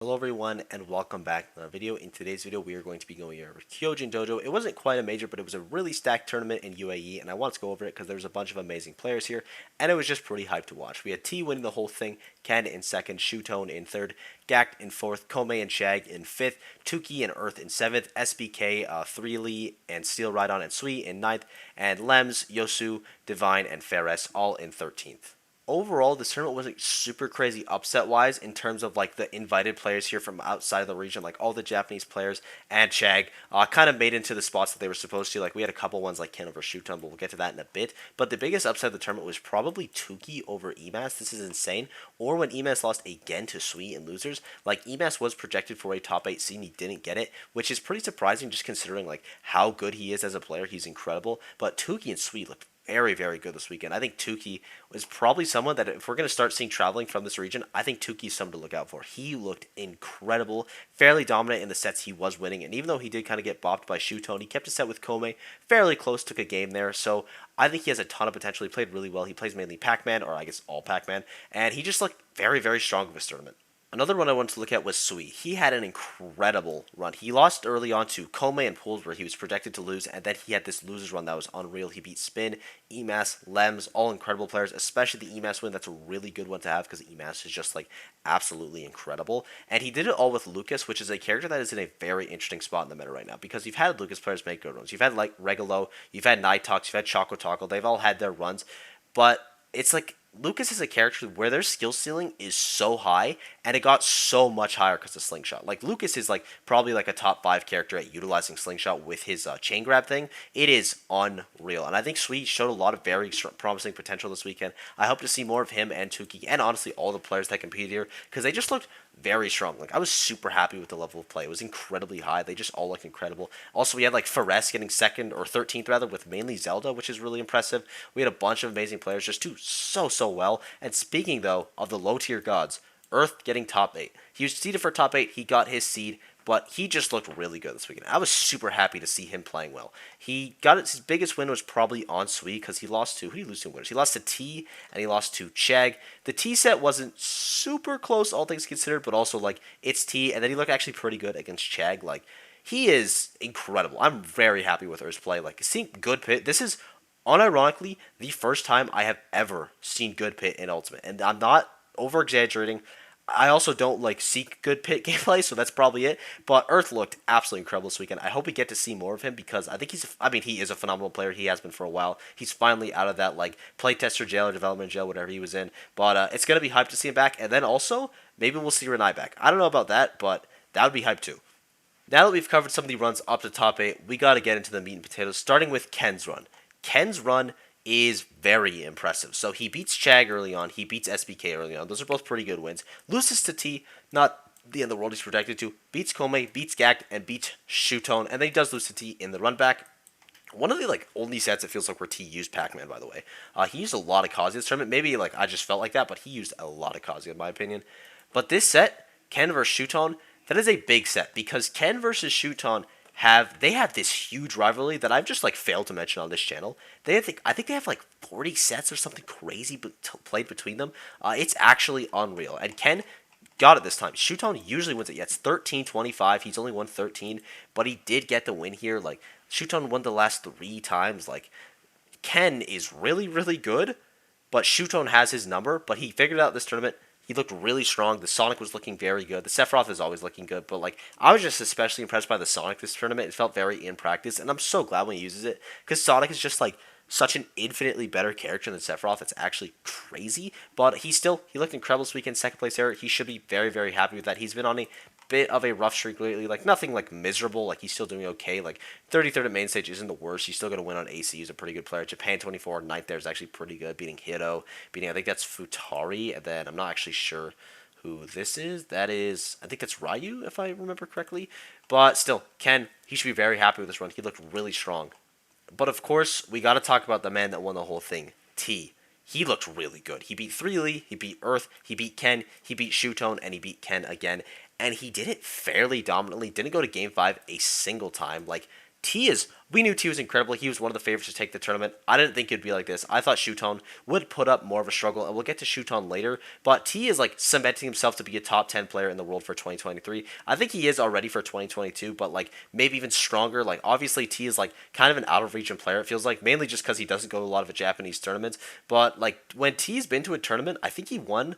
Hello everyone and welcome back to another video. In today's video we are going to be going over Kyojin Dojo. It wasn't quite a major, but it was a really stacked tournament in UAE, and I wanted to go over it because there was a bunch of amazing players here and it was just pretty hyped to watch. We had T winning the whole thing, Ken in second, Shutone in third, Gact in fourth, Kome and Shag in fifth, Tuki and Earth in seventh, SBK, Threely and Steel Rhydon and Sui in ninth, and Lems, Yosu, Divine and Ferres all in 13th. Overall, this tournament wasn't super crazy upset wise in terms of like the invited players here from outside of the region, like all the Japanese players and Chag kind of made into the spots that they were supposed to. Like we had a couple ones like Ken over Shuton, but we'll get to that in a bit. But the biggest upset of the tournament was probably Tuki over Emas. This is insane. Or when Emas lost again to Sui in losers, like Emas was projected for a top 8 seed and he didn't get it, which is pretty surprising just considering like how good he is as a player. He's incredible. But Tuki and Sui looked very, very good this weekend. I think Tuki was probably someone that if we're going to start seeing traveling from this region, I think Tuki is someone to look out for. He looked incredible, fairly dominant in the sets he was winning, and even though he did kind of get bopped by Shutone, he kept a set with Kome, fairly close, took a game there, so I think he has a ton of potential. He played really well. He plays mainly Pac-Man, or I guess all Pac-Man, and he just looked very, very strong in this tournament. Another one I wanted to look at was Sui. He had an incredible run. He lost early on to Kome and Pools where he was projected to lose, and then he had this losers run that was unreal. He beat Spin, Emas, Lems, all incredible players, especially the Emas win. That's a really good one to have because Emas is just like absolutely incredible. And he did it all with Lucas, which is a character that is in a very interesting spot in the meta right now because you've had Lucas players make good runs. You've had like Regalo, you've had Nightox, you've had Choco Taco. They've all had their runs, but it's like Lucas is a character where their skill ceiling is so high, and it got so much higher because of Slingshot. Like Lucas is like probably like a top 5 character at utilizing Slingshot with his chain grab thing. It is unreal, and I think Sweet showed a lot of very promising potential this weekend. I hope to see more of him and Tuki, and honestly all the players that competed here because they just looked very strong. Like I was super happy with the level of play. It was incredibly high. They just all looked incredible. Also, we had like Ferres getting second or 13th rather with mainly Zelda, which is really impressive. We had a bunch of amazing players just do so well. And speaking though of the low tier gods, Earth getting top 8. He was seeded for top 8. He got his seed, but he just looked really good this weekend. I was super happy to see him playing well. He got his biggest win was probably on Sui because he lost to, who did he lose to in winners? He lost to T and he lost to Chag. The T set wasn't super close, all things considered, but also like it's T, and then he looked actually pretty good against Chag. Like he is incredible. I'm very happy with Earth's play. Like seeing good pit. This is unironically the first time I have ever seen good pit in Ultimate, and I'm not over exaggerating. I also don't like seek good pit gameplay, so that's probably it. But Earth looked absolutely incredible this weekend. I hope we get to see more of him because I think he is a phenomenal player. He has been for a while. He's finally out of that like playtester jail or development jail, whatever he was in. But it's gonna be hyped to see him back, and then also maybe we'll see Renai back. I don't know about that, but that would be hype too. Now that we've covered some of the runs up to top 8, we got to get into the meat and potatoes, starting with Ken's run. Ken's run is very impressive. So he beats Chag early on, he beats SBK early on. Those are both pretty good wins. Loses to T, not the end of the world he's projected to. Beats Kome, beats Gact, and beats Shutone, and then he does lose to T in the run back. One of the like only sets it feels like where T used Pac-Man, by the way. He used a lot of Kazuya this tournament. Maybe like I just felt like that, but he used a lot of Kazuya in my opinion. But this set, Ken versus Shutone, that is a big set because Ken versus Shutone have this huge rivalry that I've just like failed to mention on this channel. I think they have like 40 sets or something crazy played between them. It's actually unreal. And Ken got it this time. Shutone usually wins it. Yeah, it's 13-25. He's only won 13, but he did get the win here. Like Shutone won the last 3 times. Like Ken is really really good, but Shutone has his number. But he figured out this tournament. He looked really strong. The Sonic was looking very good. The Sephiroth is always looking good, but like I was just especially impressed by the Sonic this tournament. It felt very in practice, and I'm so glad when he uses it because Sonic is just like such an infinitely better character than Sephiroth. It's actually crazy, but he looked incredible this weekend. Second place there. He should be very very happy with that. He's been on a bit of a rough streak lately. Like nothing like miserable. Like he's still doing okay. Like 33rd at main stage isn't the worst. He's still going to win on AC. He's a pretty good player. Japan 24 ninth there is actually pretty good. Beating Hito, beating I think that's Futari, and then I'm not actually sure who this is. That is I think that's Ryu if I remember correctly. But still, Ken he should be very happy with this run. He looked really strong. But of course we got to talk about the man that won the whole thing, T. He looked really good. He beat Threely, he beat Earth, he beat Ken, he beat Shutone, and he beat Ken again. And he did it fairly dominantly. Didn't go to Game 5 a single time. Like, we knew T was incredible. He was one of the favorites to take the tournament. I didn't think it'd be like this. I thought Shuton would put up more of a struggle, and we'll get to Shuton later. But T is like cementing himself to be a top 10 player in the world for 2023. I think he is already for 2022, but like maybe even stronger. Like obviously T is like kind of an out of region player. It feels like mainly just because he doesn't go to a lot of Japanese tournaments. But like when T's been to a tournament, I think he won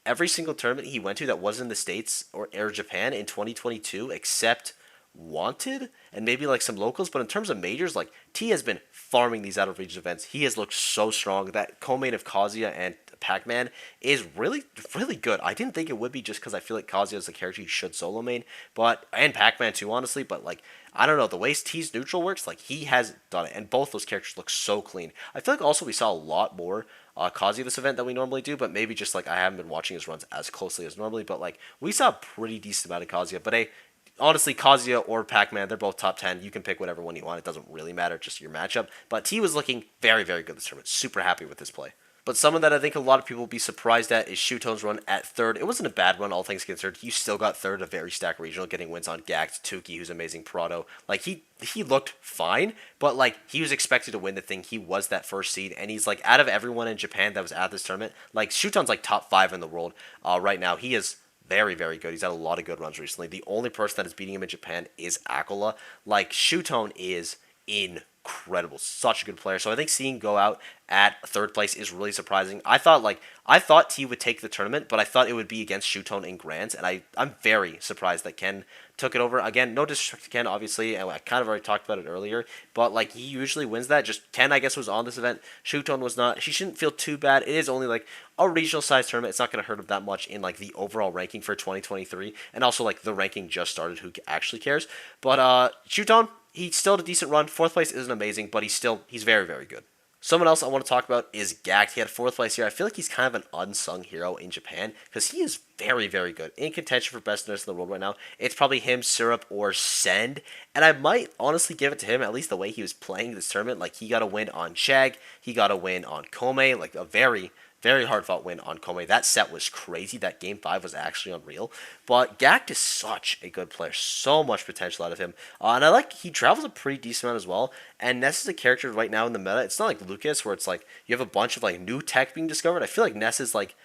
every single tournament he went to that was in the States or Japan in 2022, except Wanted and maybe like some locals. But in terms of majors, like T has been farming these out of region events. He has looked so strong. That co-main of Kazuya and Pac-Man is really, really good. I didn't think it would be just because I feel like Kazuya is the character you should solo main, but and Pac-Man too, honestly. But like I don't know, the way T's neutral works, like he has done it, and both those characters look so clean. I feel like also we saw a lot more Kazuya this event than we normally do, but maybe just like I haven't been watching his runs as closely as normally. But like we saw a pretty decent amount of Kazuya. But hey, honestly, Kazuya or Pac-Man, they're both top 10. You can pick whatever one you want. It doesn't really matter, just your matchup. But T was looking very, very good this tournament. Super happy with his play. But someone that I think a lot of people will be surprised at is Shuton's run at third. It wasn't a bad run, all things considered. He still got third, a very stacked regional, getting wins on Gact, Tuki, who's amazing, Prado. Like, he looked fine, but, like, he was expected to win the thing. He was that first seed, and he's, like, out of everyone in Japan that was at this tournament, like, Shuton's, like, top 5 in the world right now. He is very, very good. He's had a lot of good runs recently. The only person that is beating him in Japan is Akola. Like, Shuton is incredible. Such a good player. So I think seeing go out at third place is really surprising. I thought T would take the tournament, but I thought it would be against Shuton in Grands, and I'm very surprised that Ken took it over. Again, no disrespect to Ken, obviously, and I kind of already talked about it earlier, but like he usually wins that. Just Ken, I guess, was on this event. Shuton was not. She shouldn't feel too bad. It is only like a regional size tournament. It's not going to hurt him that much in like the overall ranking for 2023, and also like the ranking just started. Who actually cares? But Shuton, he still had a decent run. Fourth place isn't amazing, but he's very, very good. Someone else I want to talk about is Gact. He had fourth place here. I feel like he's kind of an unsung hero in Japan because he is very, very good. In contention for best nurse in the world right now. It's probably him, Syrup, or Send. And I might honestly give it to him, at least the way he was playing this tournament. Like, he got a win on Shag. He got a win on Kome. Like, a very, very hard-fought win on Kome. That set was crazy. That Game 5 was actually unreal. But Gact is such a good player. So much potential out of him. And I like, he travels a pretty decent amount as well. And Ness is a character right now in the meta. It's not like Lucas, where it's like, you have a bunch of, like, new tech being discovered. I feel like Ness is, like,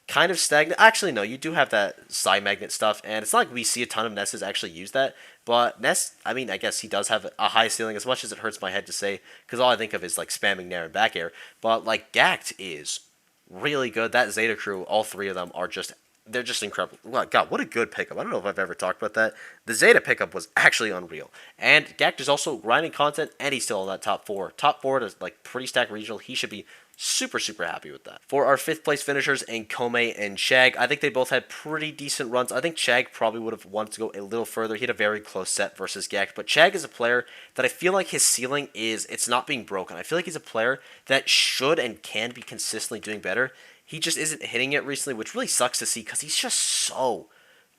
kind of stagnant. Actually, no, you do have that side magnet stuff. And it's not like we see a ton of Nesses actually use that. But Ness, I mean, I guess he does have a high ceiling, as much as it hurts my head to say, because all I think of is, like, spamming Nair and back air. But, like, Gact is really good. That Zeta crew, all three of them are just, they're just incredible. God, what a good pickup. I don't know if I've ever talked about that. The Zeta pickup was actually unreal. And Gact is also grinding content, and he's still in that top 4. Top 4 to, like, pretty stacked regional. He should be super, super happy with that. For our 5th place finishers in Kome and Shag, I think they both had pretty decent runs. I think Shag probably would have wanted to go a little further. He had a very close set versus Gact, but Shag is a player that I feel like his ceiling is, it's not being broken. I feel like he's a player that should and can be consistently doing better. He just isn't hitting it recently, which really sucks to see because he's just so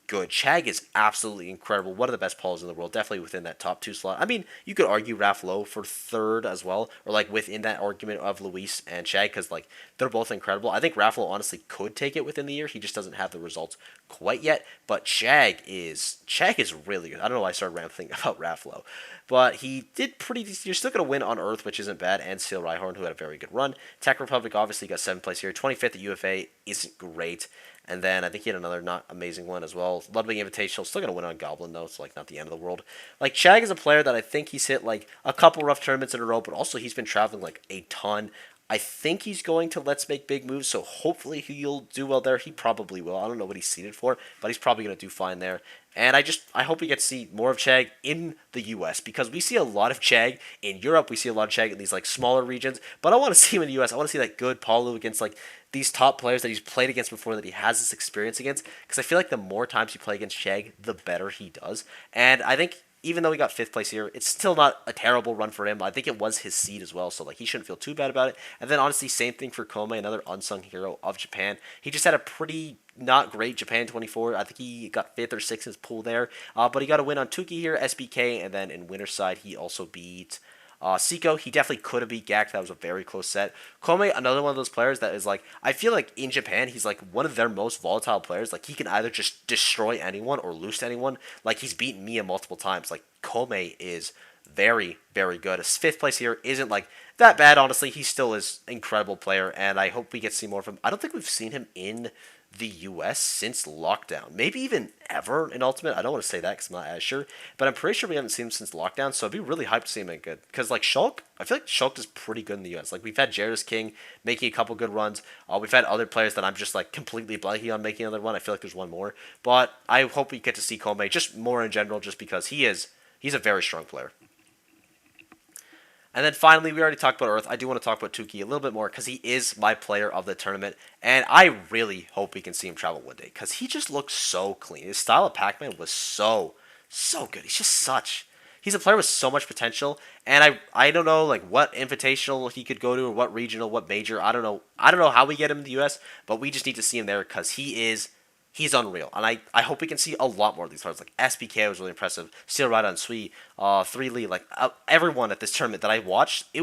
good. Shag is absolutely incredible. One of the best players in the world, definitely within that top 2 slot. I mean, you could argue Raph Lowe for third as well, or like within that argument of Luis and Shag, because like they're both incredible. I think Raph Lowe honestly could take it within the year. He just doesn't have the results quite yet. But Shag is really good. I don't know why I started rambling about Raph Lowe. But he did pretty decent. You're still going to win on Earth, which isn't bad, and Seal Rhyhorn, who had a very good run. Tech Republic obviously got 7th place here. 25th at UFA isn't great. And then I think he had another not amazing one as well. Ludwig Invitational, still going to win on Goblin, though. It's like not the end of the world. Like, Shag is a player that I think he's hit like a couple rough tournaments in a row, but also he's been traveling like a ton. I think he's going to Let's Make Big Moves, so hopefully he'll do well there. He probably will. I don't know what he's seeded for, but he's probably going to do fine there. And I hope we get to see more of Shag in the US, because we see a lot of Shag in Europe. We see a lot of Shag in these like smaller regions, but I want to see him in the US. I want to see that good Palu against like these top players that he's played against before, that he has this experience against, because I feel like the more times you play against Shag, the better he does. And I think even though he got 5th place here, it's still not a terrible run for him. I think it was his seed as well, so like he shouldn't feel too bad about it. And then honestly, same thing for Kome, another unsung hero of Japan. He just had a pretty not great Japan 24. I think he got 5th or 6th in his pool there. But he got a win on Tuki here, SBK, and then in Winterside, he also beat Siko. He definitely could have beat Gact. That was a very close set. Kome, another one of those players that is like, I feel like in Japan, he's like one of their most volatile players. Like, he can either just destroy anyone or lose to anyone. Like, he's beaten Mia multiple times. Like, Kome is very, very good. His 5th place here isn't like that bad, honestly. He still is an incredible player, and I hope we get to see more of him. I don't think we've seen him in the US since lockdown. Maybe even ever in Ultimate. I don't want to say that because I'm not as sure. But I'm pretty sure we haven't seen him since lockdown. So I'd be really hyped to see him in good. Because like Shulk, I feel like Shulk is pretty good in the US. Like we've had Jairus King making a couple good runs. We've had other players that I'm just like completely blanking on making another one. I feel like there's one more. But I hope we get to see Kome just more in general just because he's a very strong player. And then finally, we already talked about Earth. I do want to talk about Tuki a little bit more because he is my player of the tournament. And I really hope we can see him travel one day because he just looks so clean. His style of Pac-Man was so good. He's a player with so much potential. And I don't know like what invitational he could go to or what regional, what major. I don't know. I don't know how we get him in the US, but we just need to see him there because he's unreal. And I hope we can see a lot more of these cards. Like SBK was really impressive. Steel Ride on Sui, 3 Lee, like everyone at this tournament that I watched, I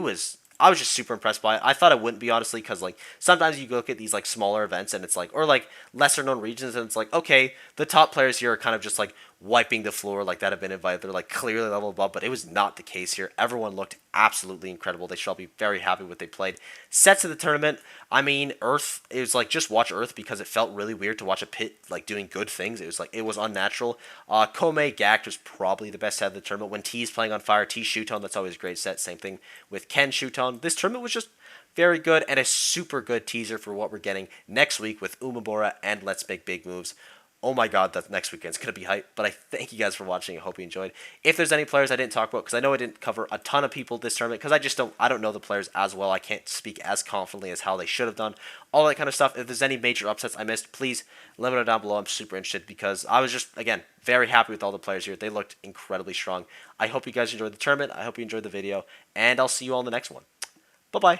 was just super impressed by it. I thought I wouldn't be, honestly, because like sometimes you look at these like smaller events and it's like, or like lesser known regions, and it's like, okay, the top players here are kind of just like wiping the floor like that have been invited. They're like clearly level above, but it was not the case here. Everyone looked absolutely incredible. They should all be very happy with what they played. Sets of the tournament, I mean, Earth, it was like just watch Earth because it felt really weird to watch a pit like doing good things. It was like, it was unnatural. Kome Gact was probably the best set of the tournament. When T's playing on fire, T Shuton, that's always a great set. Same thing with Ken Shuton. This tournament was just very good and a super good teaser for what we're getting next week with Umabora and Let's Make Big Moves. Oh my god, that next weekend's going to be hype. But I thank you guys for watching. I hope you enjoyed. If there's any players I didn't talk about, because I know I didn't cover a ton of people this tournament, because I don't know the players as well. I can't speak as confidently as how they should have done. All that kind of stuff. If there's any major upsets I missed, please let me know down below. I'm super interested because I was just, again, very happy with all the players here. They looked incredibly strong. I hope you guys enjoyed the tournament. I hope you enjoyed the video. And I'll see you all in the next one. Bye-bye.